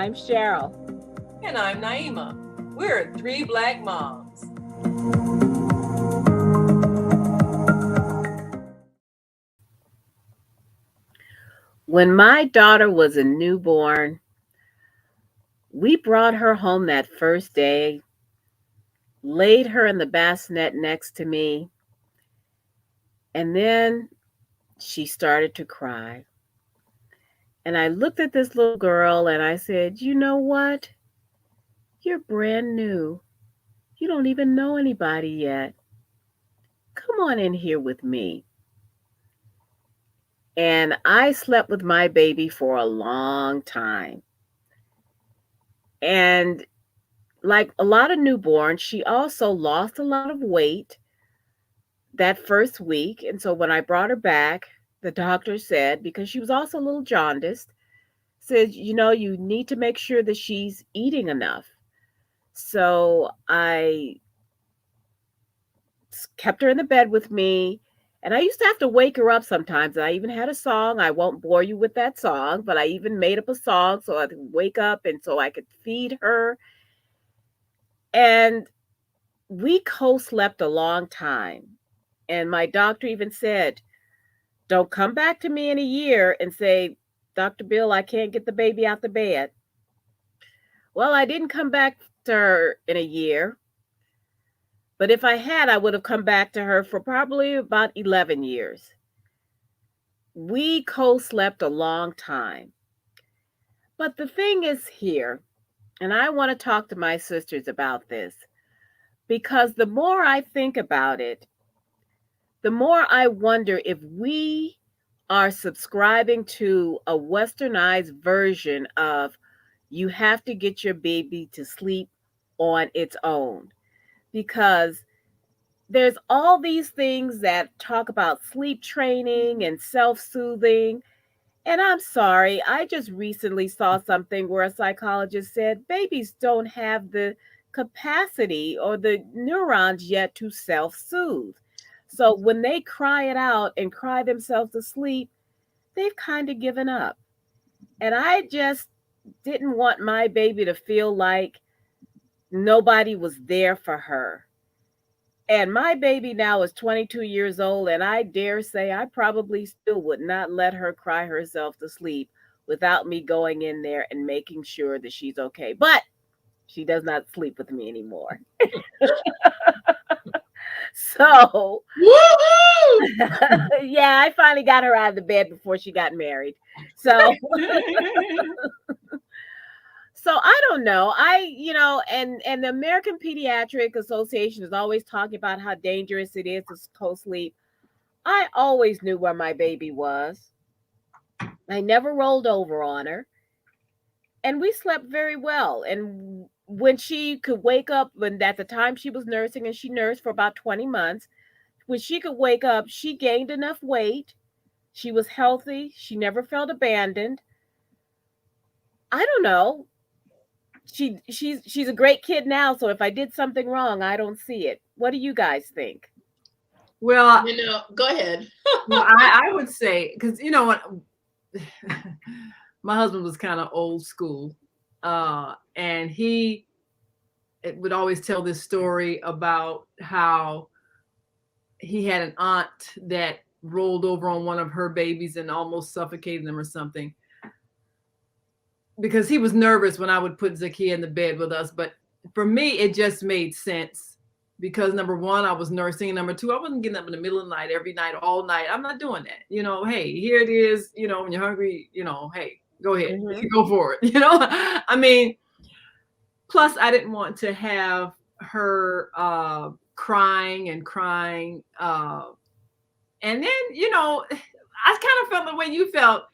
I'm Cheryl. And I'm Naima. We're three Black moms. When my daughter was a newborn, we brought her home that first day, laid her in the bassinet next to me, and then she started to cry. And I looked at this little girl and I said, "You know what? You're brand new. You don't even know anybody yet. Come on in here with me." And I slept with my baby for a long time. And like a lot of newborns, she also lost a lot of weight that first week. And so when I brought her back, the doctor said, because she was also a little jaundiced, said, you need to make sure that she's eating enough. So I kept her in the bed with me. And I used to have to wake her up sometimes. I even had a song. I won't bore you with that song, but I even made up a song so I could wake up and so I could feed her. And we co-slept a long time. And my doctor even said, "Don't come back to me in a year and say, 'Dr. Bill, I can't get the baby out the bed.'" Well, I didn't come back to her in a year. But if I had, I would have come back to her for probably about 11 years. We co-slept a long time. But the thing is here, and I want to talk to my sisters about this, because the more I think about it, the more I wonder if we are subscribing to a westernized version of you have to get your baby to sleep on its own. Because there's all these things that talk about sleep training and self-soothing. And I'm sorry, I just recently saw something where a psychologist said babies don't have the capacity or the neurons yet to self-soothe. So when they cry it out and cry themselves to sleep, they've kind of given up. And I just didn't want my baby to feel like nobody was there for her. And my baby now is 22 years old, and I dare say I probably still would not let her cry herself to sleep without me going in there and making sure that she's okay. But she does not sleep with me anymore. So, yeah, I finally got her out of the bed before she got married. So, so I don't know. And the American Pediatric Association is always talking about how dangerous it is to co-sleep. I always knew where my baby was. I never rolled over on her. And we slept very well. And when she could wake up, when at the time she was nursing, and she nursed for about 20 months, when she could wake up, she gained enough weight. She was healthy. She never felt abandoned. I don't know. She's a great kid now, so if I did something wrong, I don't see it. What do you guys think? Well, Go ahead. well, I would say, because what, my husband was kind of old school, and he would always tell this story about how he had an aunt that rolled over on one of her babies and almost suffocated them or something, because he was nervous when I would put Zakia in the bed with us. But for me, it just made sense, because number one, I was nursing, and number two, I wasn't getting up in the middle of the night every night, all night. I'm not doing that. Hey, here it is. When you're hungry, hey, go ahead, go for it. I mean, plus I didn't want to have her crying. And then, I kind of felt the way you felt.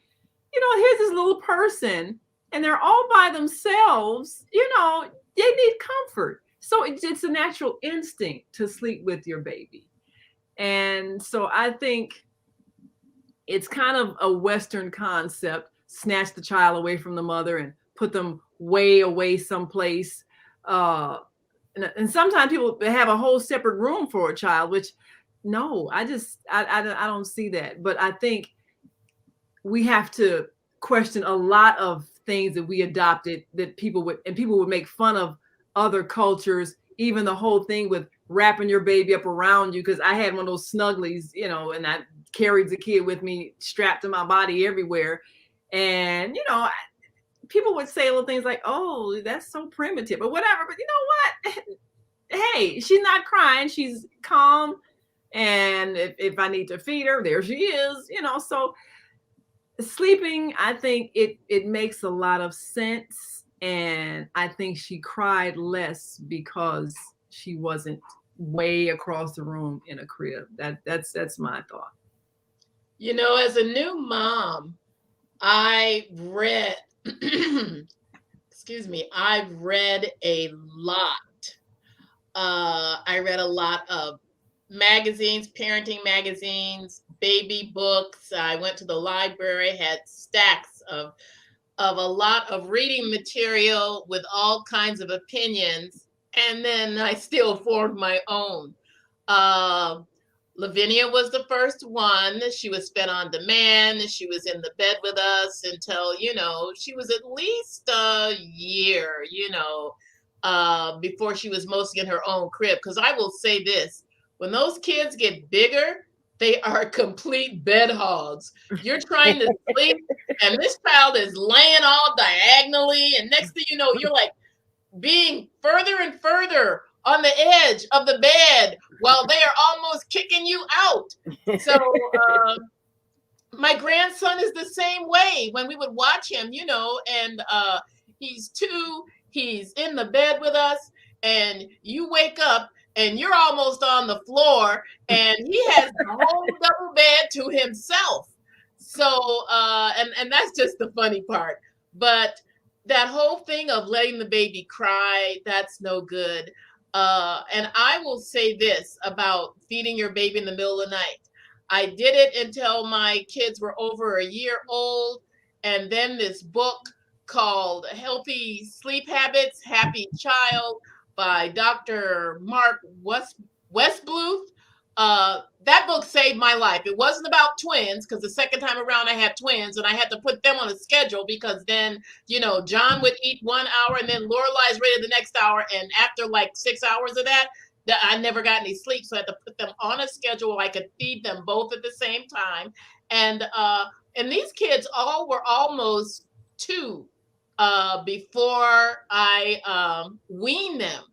Here's this little person, and they're all by themselves. They need comfort. So it's a natural instinct to sleep with your baby. And so I think it's kind of a Western concept: snatch the child away from the mother and put them way away someplace. And sometimes people have a whole separate room for a child, which no, I don't see that. But I think we have to question a lot of things that we adopted that people would make fun of other cultures, even the whole thing with wrapping your baby up around you. Because I had one of those snugglies, you know, and I carried the kid with me strapped to my body everywhere. And, you know, people would say little things like, oh, that's so primitive or whatever. But you know what? Hey, she's not crying. She's calm. And if I need to feed her, there she is, you know. So sleeping, I think it makes a lot of sense. And I think she cried less because she wasn't way across the room in a crib. That's my thought. You know, as a new mom, I read, excuse me, I've read a lot. I read a lot of magazines, parenting magazines, baby books. I went to the library, had stacks of a lot of reading material with all kinds of opinions, and then I still formed my own. Lavinia was the first one. She was fed on demand. She was in the bed with us until, you know, she was at least a year, you know, before she was mostly in her own crib. Because I will say this, when those kids get bigger, they are complete bed hogs. You're trying to sleep, and this child is laying all diagonally, and next thing you know, you're like being further and further on the edge of the bed while they are almost kicking you out. So my grandson is the same way. When we would watch him, you know, and he's 2, he's in the bed with us, and you wake up and you're almost on the floor, and he has the whole double bed to himself. So and that's just the funny part. But that whole thing of letting the baby cry, that's no good. And I will say this about feeding your baby in the middle of the night. I did it until my kids were over a year old. And then this book called Healthy Sleep Habits, Happy Child by Dr. Mark Westbluth. That book saved my life. It wasn't about twins, because the second time around I had twins and I had to put them on a schedule, because then, you know, John would eat 1 hour and then Lorelai's ready the next hour. And after like 6 hours of that, I never got any sleep. So I had to put them on a schedule where I could feed them both at the same time. And these kids all were almost 2 before I weaned them.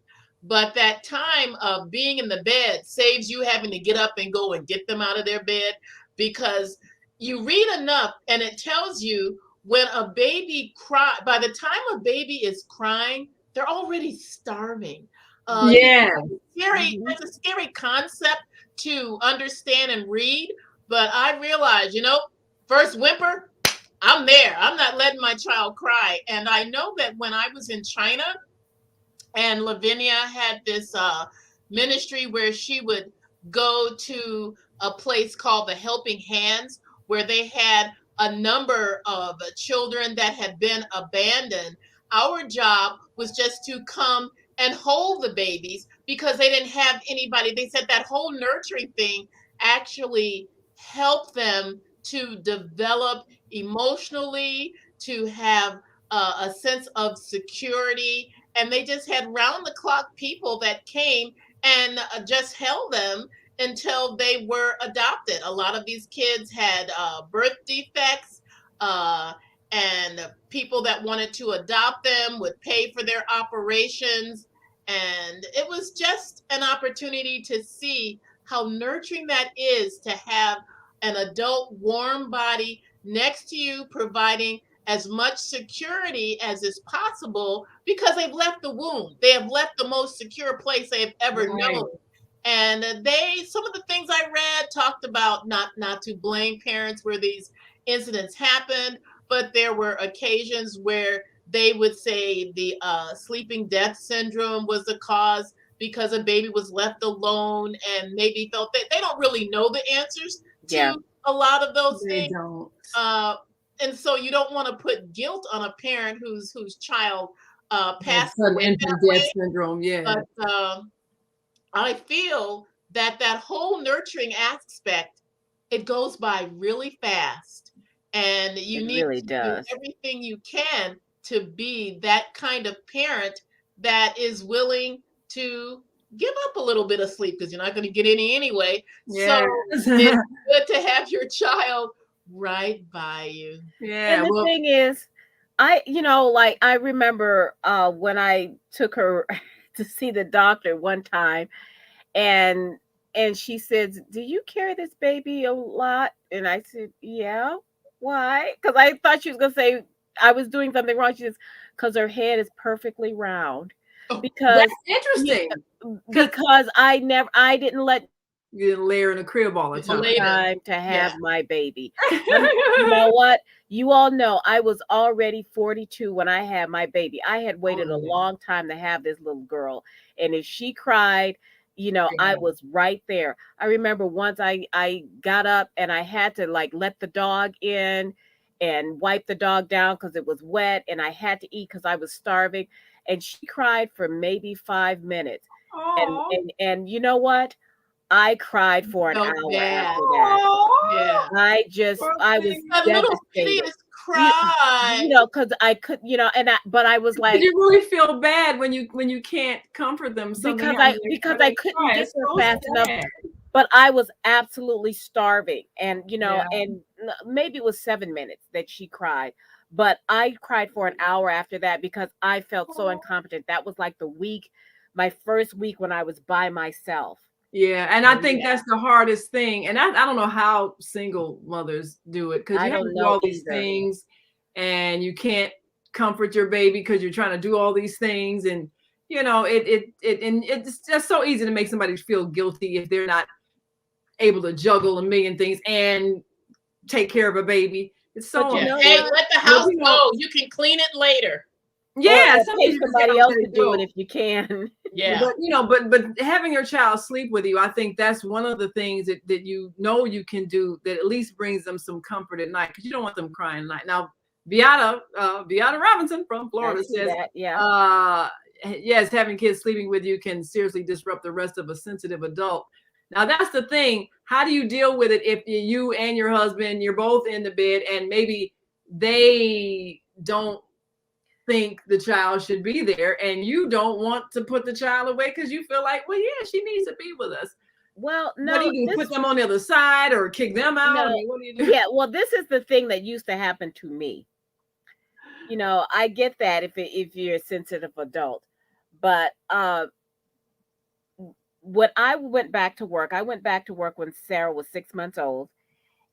But that time of being in the bed saves you having to get up and go and get them out of their bed, because you read enough and it tells you when a baby by the time a baby is crying, they're already starving. Yeah. That's a scary concept to understand and read. But I realized, you know, first whimper, I'm there. I'm not letting my child cry. And I know that when I was in China, and Lavinia had this ministry where she would go to a place called the Helping Hands, where they had a number of children that had been abandoned. Our job was just to come and hold the babies, because they didn't have anybody. They said that whole nurturing thing actually helped them to develop emotionally, to have a sense of security. And they just had round the clock people that came and just held them until they were adopted. A lot of these kids had birth defects, and people that wanted to adopt them would pay for their operations. And it was just an opportunity to see how nurturing that is, to have an adult warm body next to you, providing as much security as is possible, because they've left the womb. They have left the most secure place they have ever known. And some of the things I read talked about not to blame parents where these incidents happened, but there were occasions where they would say the sleeping death syndrome was the cause, because a baby was left alone and maybe felt that they don't really know the answers to a lot of those things. And so you don't want to put guilt on a parent whose child passed away. Infant death syndrome, But I feel that whole nurturing aspect, it goes by really fast, and you need to do everything you can to be that kind of parent that is willing to give up a little bit of sleep because you're not going to get any anyway. Yes. So it's good to have your child right by you. Yeah. And the Well, thing is, like I remember when I took her to see the doctor one time, and she said, "Do you carry this baby a lot?" And I said, "Yeah." Why? Because I thought she was gonna say I was doing something wrong. She says, "Because her head is perfectly round." Oh, Because that's interesting. I didn't let You didn't lay her in a crib all the time. Later. time to have Yeah. my baby. You know what? You all know I was already 42 when I had my baby. I had waited a Oh, yeah. long time to have this little girl. And if she cried, I Yeah. was right there. I remember once I got up and I had to like let the dog in and wipe the dog down because it was wet, and I had to eat because I was starving. And she cried for maybe 5 minutes. And Oh. and you know what? I cried for an Felt hour bad. after that. Yeah. I was Thing. That little devastated. piteous cry. Because I could, but I was Did like, you really feel bad when you can't comfort them? because I couldn't get there fast enough, Sad. but I was absolutely starving. And, Yeah. maybe it was 7 minutes that she cried, but I cried for an hour after that because I felt so incompetent. That was like my first week when I was by myself. Yeah, and I think Yeah. that's the hardest thing. And I don't know how single mothers do it because I you have don't to do know all these either. things and you can't comfort your baby because you're trying to do all these things. And it's just so easy to make somebody feel guilty if they're not able to juggle a million things and take care of a baby. It's But so you Yeah. know Hey, what? let the Well, house go. You can clean it later. yeah, Or sometimes pay you just somebody gotta else let to it do go. it if you can. Yeah. But having your child sleep with you, I think that's one of the things that you can do that at least brings them some comfort at night because you don't want them crying at night. Now, Beata Robinson from I Florida see says, that. Yeah. yes, having kids sleeping with you can seriously disrupt the rest of a sensitive adult. Now, that's the thing. How do you deal with it if you and your husband, you're both in the bed and maybe they don't think the child should be there and you don't want to put the child away because you feel like, well, yeah, she needs to be with us. Well, What do no, you do? Put them on the other side or kick them out? I no. mean, what do you do? Yeah, well, this is the thing that used to happen to me. I get that if you're a sensitive adult, but when I went back to work, I went back to work when Sarah was 6 months old.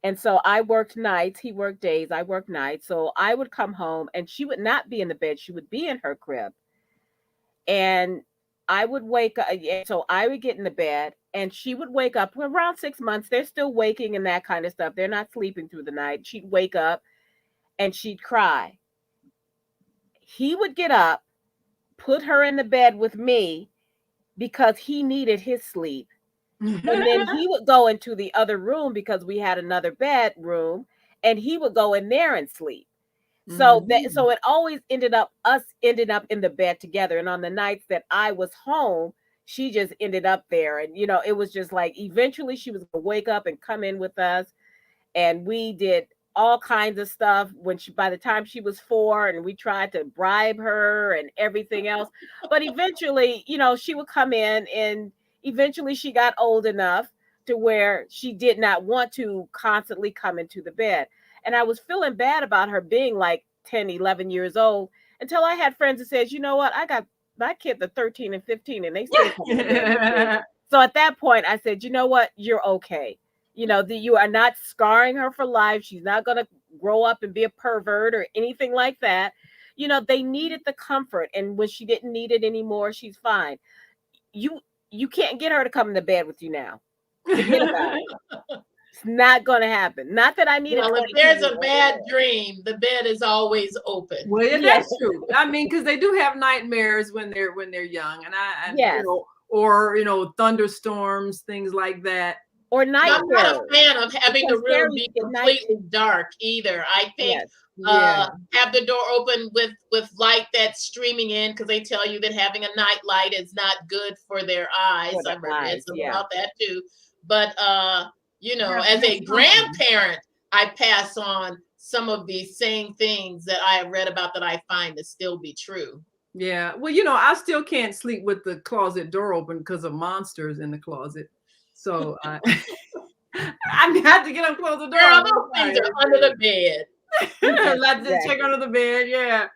And so I worked nights, he worked days, I worked nights. So I would come home and she would not be in the bed, she would be in her crib. And I would wake up. So I would get in the bed and she would wake up around 6 months. They're still waking and that kind of stuff. They're not sleeping through the night. She'd wake up and she'd cry. He would get up, put her in the bed with me because he needed his sleep. And then he would go into the other room because we had another bedroom, and he would go in there and sleep. So it always ended up in the bed together. And on the nights that I was home, she just ended up there. And it was just like eventually she was gonna wake up and come in with us. And we did all kinds of stuff by the time she was 4, and we tried to bribe her and everything else. But eventually, she would come in, and eventually she got old enough to where she did not want to constantly come into the bed. And I was feeling bad about her being like 10, 11 years old until I had friends that said, you know what? I got my kids are 13 and 15 and they still come to bed. So at that point I said, you know what? You're okay. You are not scarring her for life. She's not going to grow up and be a pervert or anything like that. They needed the comfort. And when she didn't need it anymore, she's fine. You can't get her to come in the bed with you now. Forget about it. It's not going to happen. Not that I need Well, if there's a bad dream, the bed is always open. Well, yeah, that's true. I mean, because they do have nightmares when they're young, and yes. or thunderstorms, things like that. Or night. I'm not a fan of having the room be completely dark either. I think have the door open with light that's streaming in because they tell you that having a night light is not good for their eyes. I've read something about that too. But as a grandparent, I pass on some of these same things that I have read about that I find to still be true. Yeah. Well, I still can't sleep with the closet door open because of monsters in the closet. So I I have to get up, close the door. Girl, those things are under the bed. Let's just check Exactly. under the bed. Yeah.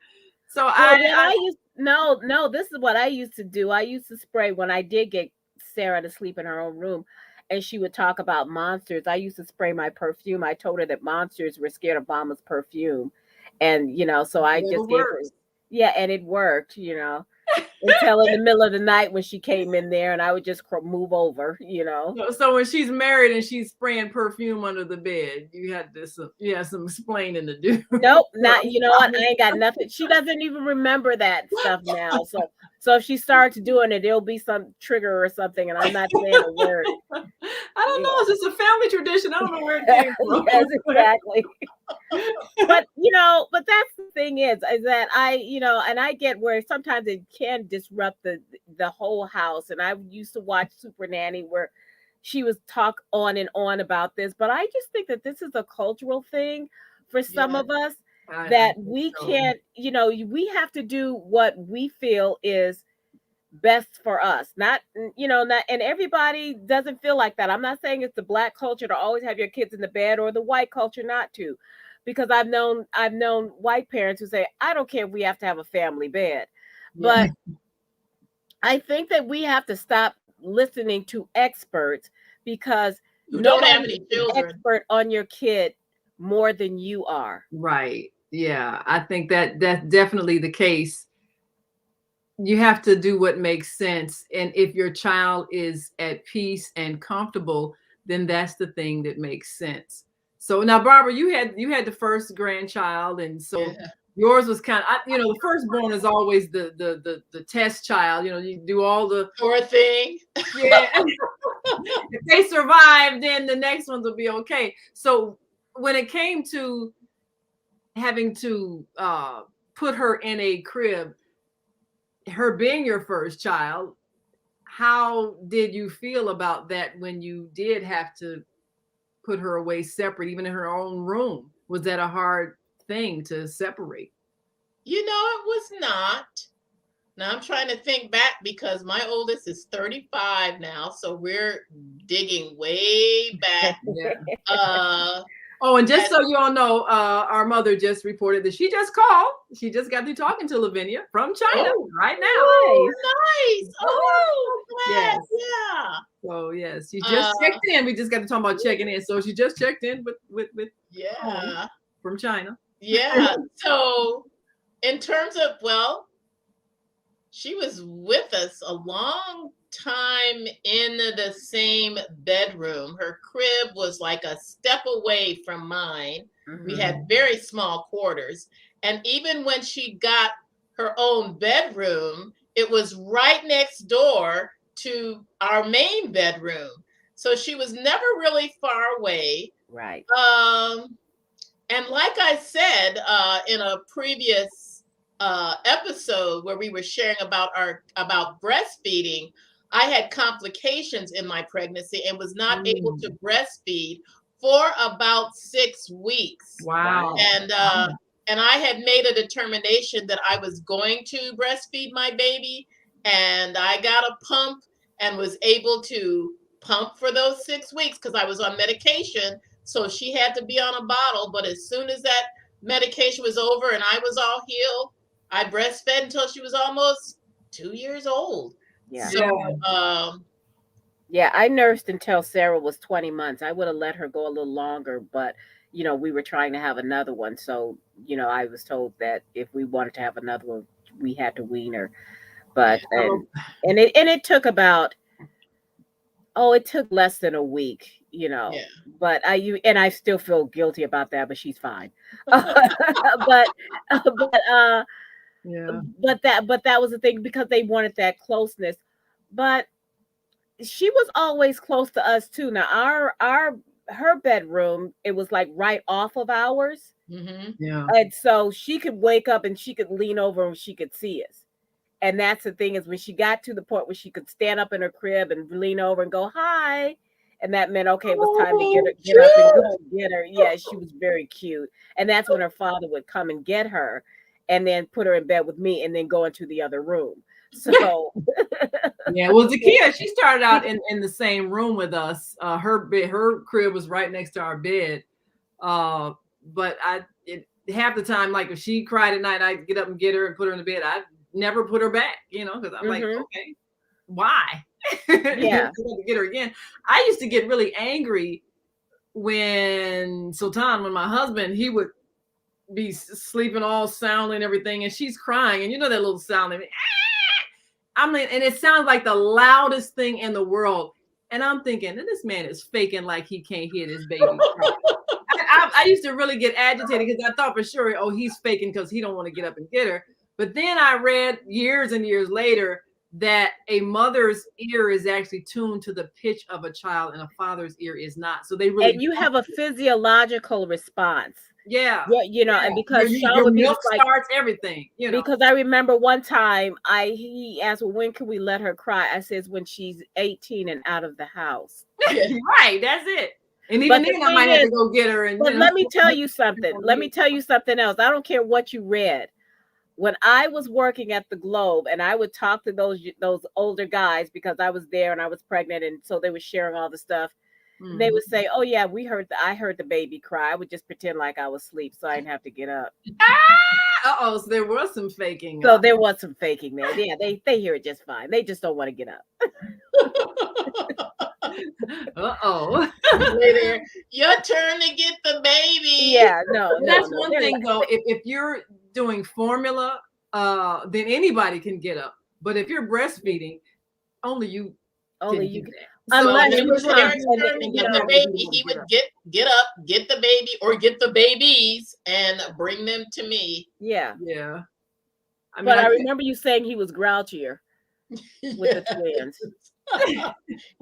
So Well, what I used no, this is what I used to do. I used to spray when I did get Sarah to sleep in her own room and she would talk about monsters. I used to spray my perfume. I told her that monsters were scared of Mama's perfume. And, so I Whatever just gave her, works. yeah, and it worked. Until in the middle of the night when she came in there and I would just move over. So when she's married and she's spraying perfume under the bed, you had some explaining to do. Nope, not you know what? I ain't got nothing. She doesn't even remember that stuff now. So if she starts doing it, it'll be some trigger or something, and I'm not saying a word. I don't know. It's just a family tradition. I don't know where it came from. Yes, exactly. But that's the thing is that and I get where sometimes it can disrupt the whole house. And I used to watch Super Nanny where she was talk on and on about this, but I just think that this is a cultural thing for some Yeah. of us I that think we so. can't, we have to do what we feel is best for us. Not, and everybody doesn't feel like that. I'm not saying it's the Black culture to always have your kids in the bed or the white culture not to. Because I've known white parents who say, I don't care if we have to have a family bed. But I think that we have to stop listening to experts because Who don't have nobody's any an children. expert on your kid more than you are. Right. Yeah. I think that's definitely the case. You have to do what makes sense. And if your child is at peace and comfortable, then that's the thing that makes sense. So now, Barbara, you had the first grandchild, and so Yeah. yours was kind of, the firstborn is always the test child. You do all the Poor thing. yeah. If they survive, then the next ones will be okay. So when it came to having to put her in a crib, her being your first child, how did you feel about that when you did have to put her away separate, even in her own room? Was that a hard thing to separate? It was not. Now I'm trying to think back because my oldest is 35 now, so we're digging way back. Yeah. Oh, and just so you all know, our mother just reported that she just called. She just got through talking to Lavinia from China right now. Nice. Oh, I'm glad. Yes. Yeah. So yes, she just checked in. We just got to talk about checking in. So she just checked in with Yeah. from China. Yeah. So in terms of, she was with us a long time in the same bedroom. Her crib was like a step away from mine. We had very small quarters. And even when she got her own bedroom, it was right next door to our main bedroom. So she was never really far away. Right. And like I said in a previous episode where we were sharing about breastfeeding, I had complications in my pregnancy and was not able to breastfeed for about 6 weeks. Wow. And I had made a determination that I was going to breastfeed my baby, and I got a pump and was able to pump for those 6 weeks because I was on medication. So she had to be on a bottle. But as soon as that medication was over and I was all healed, I breastfed until she was almost 2 years old. Yeah. So, yeah, I nursed until Sarah was 20 months. I would have let her go a little longer, but we were trying to have another one. So, I was told that if we wanted to have another one, we had to wean her. But and it took about it took less than a week, but I still feel guilty about that, but she's fine. but Yeah. but that was the thing because they wanted that closeness. But she was always close to us too. Now her bedroom, it was like right off of ours. Yeah. And so she could wake up and she could lean over and she could see us. And that's the thing is when she got to the point where she could stand up in her crib and lean over and go, hi. And that meant, okay, it was time to Oh, get up and cute. go get her. Yeah, she was very cute. And that's when her father would come and get her and then put her in bed with me and then go into the other room. So Yeah, well, Zakia, she started out in the same room with us. Her crib was right next to our bed. But half the time, like if she cried at night, I'd get up and get her and put her in the bed. I never put her back, because I'm like, mhm, okay, why? yeah. To get her again. I used to get really angry when when my husband, he would be sleeping all soundly and everything, and she's crying, and that little sound. I mean, and it sounds like the loudest thing in the world. And I'm thinking, this man is faking like he can't hear this baby cry. I used to really get agitated because I thought for sure, oh, he's faking because he don't want to get up and get her. But then I read years and years later that a mother's ear is actually tuned to the pitch of a child and a father's ear is not. So they really And you have a physiological response. yeah. Yeah, and because Sean Your would be milk just like, starts everything, because I remember one time he asked, well, when can we let her cry? I says, when she's 18 and out of the house. Right, that's it. And But even the then I thing might have to is, go get her and but let me tell you something. Let me tell you something else. I don't care what you read. When I was working at the Globe and I would talk to those older guys because I was there and I was pregnant, and so they were sharing all the stuff. They would say, "Oh yeah, I heard the baby cry." I would just pretend like I was asleep so I didn't have to get up. So there was some faking. So there was some faking there. Yeah, they hear it just fine. They just don't want to get up. Later, your turn to get the baby. Yeah, no. That's no, one they're thing like- though. If you're doing formula, then anybody can get up. But if you're breastfeeding, only you Only can you do can. that. Unless when it you was try Aaron's and turn to you get know, the baby, he would get up, get the baby, or get the babies and bring them to me. Yeah. Yeah. I mean, But I remember you saying he was grouchier with the Yes. twins.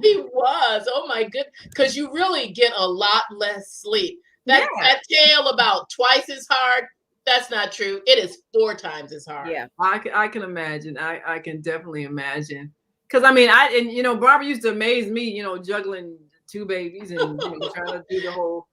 He was. Oh my goodness. Because you really get a lot less sleep. That tale about twice as hard, that's not true. It is 4 times as hard. Yeah. I can imagine. I can definitely imagine. Because I mean, Barbara used to amaze me, juggling 2 babies and trying to do the whole.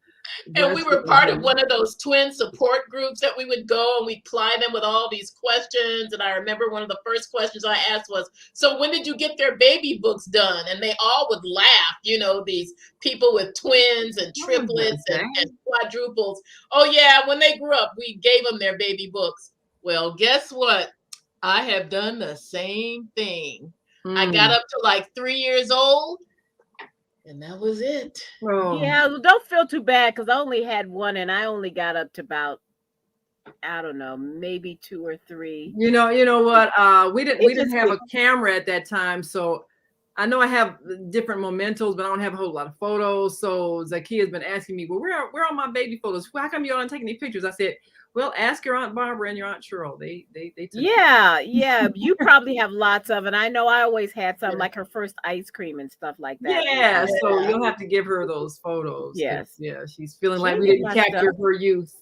And we were part of one of those twin support groups that we would go and we'd ply them with all these questions. And I remember one of the first questions I asked was, so when did you get their baby books done? And they all would laugh, these people with twins and triplets and quadruples. Oh yeah, when they grew up, we gave them their baby books. Well, guess what? I have done the same thing. I got up to like 3 years old. And that was it. Oh. Yeah, well, don't feel too bad because I only had one and I only got up to about, I don't know, maybe 2 or 3. You know what? We didn't have a camera at that time, so I know I have different mementos, but I don't have a whole lot of photos. So Zakia has been asking me, well, where are my baby photos? How come you aren't taking any pictures? I said, well, ask your Aunt Barbara and your Aunt Cheryl. They took Yeah. You probably have lots of it. I know I always had some, like her first ice cream and stuff like that. Yeah, so you'll have to give her those photos. Yes. Yeah, she's feeling She'll like we get didn't my capture stuff. her youth.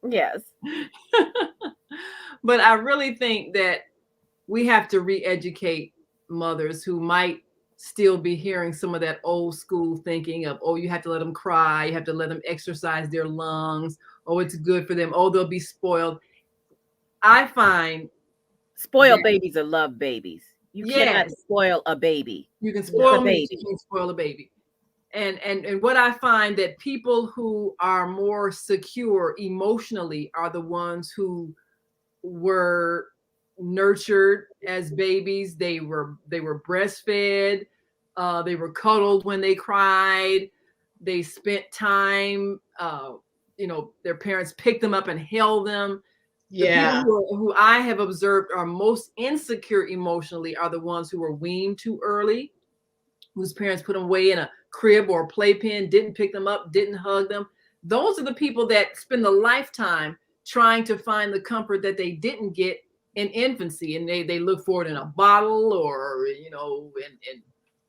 Yes. But I really think that we have to re-educate mothers who might still be hearing some of that old school thinking of, oh, you have to let them cry, you have to let them exercise their lungs, oh, it's good for them, oh, they'll be spoiled. I find spoiled babies are love babies. You cannot Yes. spoil a baby. You can spoil a me, baby. you can spoil a baby. And what I find that people who are more secure emotionally are the ones who were nurtured as babies. They were breastfed. They were cuddled when they cried. They spent time. Their parents picked them up and held them. Yeah. The people who I have observed are most insecure emotionally are the ones who were weaned too early, whose parents put them away in a crib or a playpen, didn't pick them up, didn't hug them. Those are the people that spend a lifetime trying to find the comfort that they didn't get in infancy, and they look for it in a bottle or in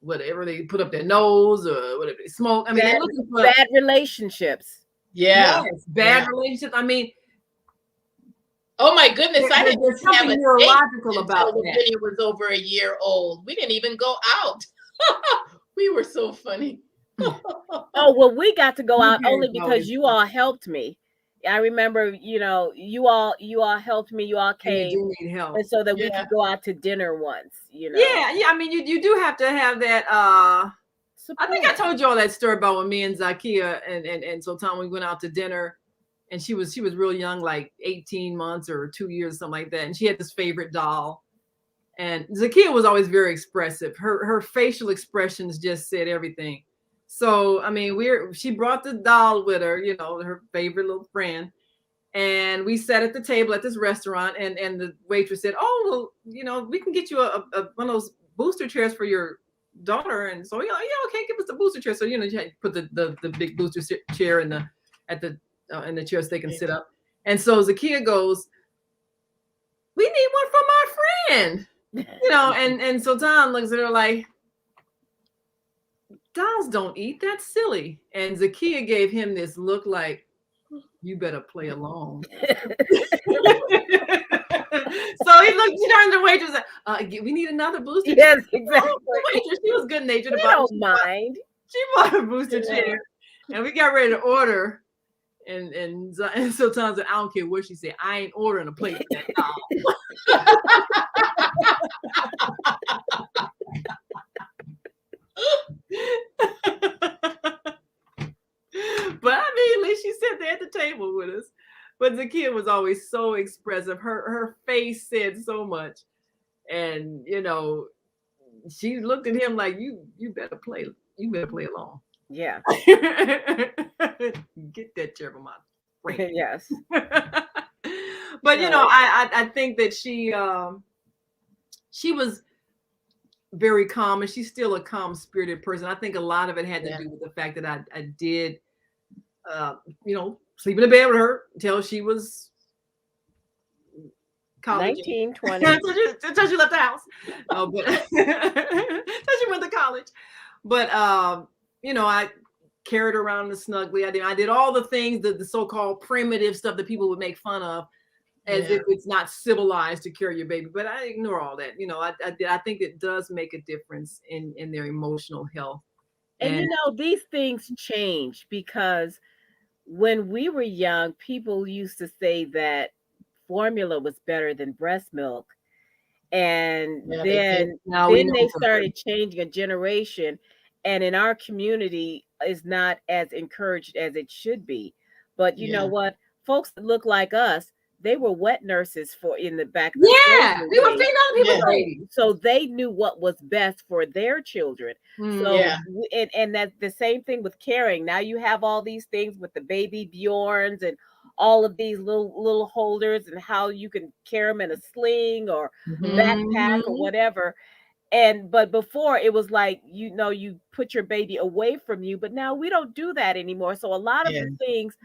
whatever they put up their nose or whatever they smoke. I mean, they're looking for bad relationships. Yeah. Yes, bad relationships. I mean, oh my goodness, I didn't there's have something a neurological date about until that. Virginia was over a year old. We didn't even go out. We were so funny. Oh, well, we got to go You out only parents because always you all helped me. I remember, you all helped me, you all and you came, do need help. and so that we Yeah. could go out to dinner once. Yeah. I mean, you do have to have that. I think I Support. told you all that story about when me and Zakia and Sultan, we went out to dinner, and she was real young, like 18 months or 2 years, something like that. And she had this favorite doll. And Zakia was always very expressive. Her facial expressions just said everything. So I mean, she brought the doll with her, her favorite little friend. And we sat at the table at this restaurant, and the waitress said, "Oh, well, we can get you one of those booster chairs for your daughter." And so, yeah, okay, give us the booster chair. So, you had to put the big booster chair in the chair so they can sit up. And so Zakia goes, "We need one for my friend." And Sultan looks at her like, "Dolls don't eat. That's silly." And Zakia gave him this look like, "You better play along." So she turned to the waitress and said, "We need another booster chair." Yes, exactly. The waitress, she was good natured We about it. don't mind. She bought a booster Yeah. chair, and we got ready to order. And Sultan said, "I don't care what she said. I ain't ordering a plate for that doll." But I mean, at least she sat there at the table with us. But Zakia was always so expressive. Her face said so much. And she looked at him like, you better play along. Yeah. Get that chair from my brain. Yes. But I think that she was very calm, and she's still a calm spirited person. I think a lot of it had to do with the fact that I did sleep in the bed with her until she was college. 19, 20. Until she left the house. But until she went to college. But I carried her around the snugly. I did all the things, the so-called primitive stuff that people would make fun of, as if it's not civilized to carry your baby. But I ignore all that. I think it does make a difference in their emotional health. And these things change, because when we were young, people used to say that formula was better than breast milk. And then they started changing a generation, and in our community is not as encouraged as it should be. But you know what? Folks that look like us, they were wet nurses in the back. We were feeding other people's babies. So they knew what was best for their children. And that's the same thing with caring. Now you have all these things with the baby Bjorns and all of these little holders, and how you can carry them in a sling or backpack or whatever. But before, it was like, you put your baby away from you, but now we don't do that anymore. So a lot of the things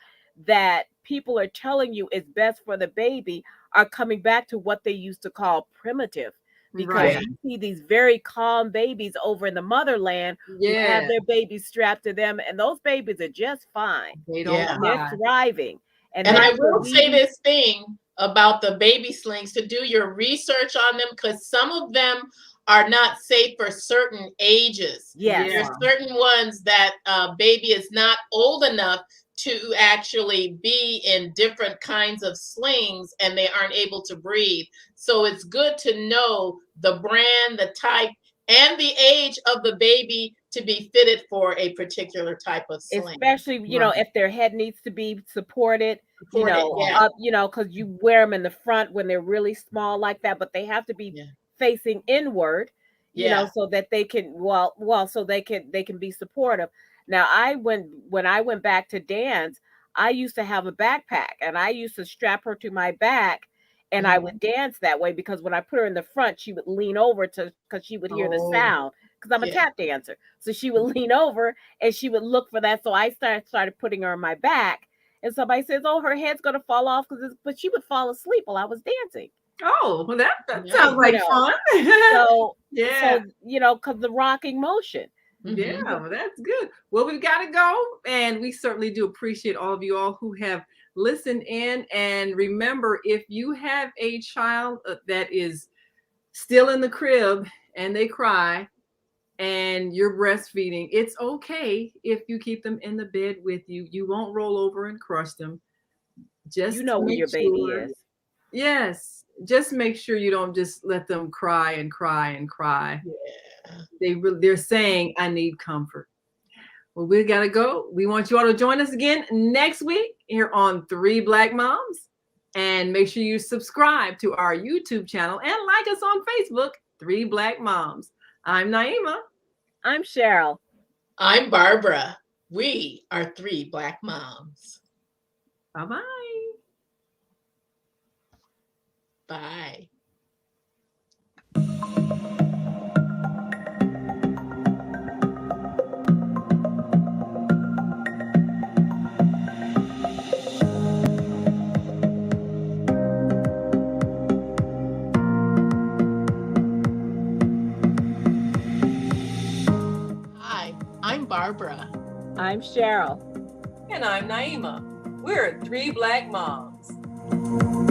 that people are telling you is best for the baby are coming back to what they used to call primitive. Because you see these very calm babies over in the motherland who have their babies strapped to them, and those babies are just fine. They're thriving. And I will say this thing about the baby slings, to do your research on them, because some of them are not safe for certain ages. There's certain ones that baby is not old enough to actually be in different kinds of slings, and they aren't able to breathe. So it's good to know the brand, the type, and the age of the baby to be fitted for a particular type of sling. Especially, if their head needs to be supported, because you wear them in the front when they're really small like that, but they have to be facing inward, so that they can, so they can be supportive. Now, when I went back to dance, I used to have a backpack, and I used to strap her to my back, and I would dance that way, because when I put her in the front, she would lean over because she would hear the sound, because I'm a tap dancer. So she would lean over and she would look for that. So I started putting her on my back, and somebody says, "Oh, her head's going to fall off," but she would fall asleep while I was dancing. Oh, well, that sounds like fun. So because the rocking motion. Yeah, well, that's good. Well, we've got to go, and we certainly do appreciate all of you all who have listened in. And remember, if you have a child that is still in the crib and they cry, and you're breastfeeding, it's okay if you keep them in the bed with you. You won't roll over and crush them. Just You know where make your baby sure, is. yes, just make sure you don't just let them cry and cry and cry. Yeah. They're saying, I need comfort. Well, we gotta go. We want you all to join us again next week here on Three Black Moms. And make sure you subscribe to our YouTube channel and like us on Facebook, Three Black Moms. I'm Naima. I'm Cheryl. I'm Barbara. We are Three Black Moms. Bye-bye. Bye. Hi, I'm Barbara. I'm Cheryl. And I'm Naima. We're 3 Black Moms.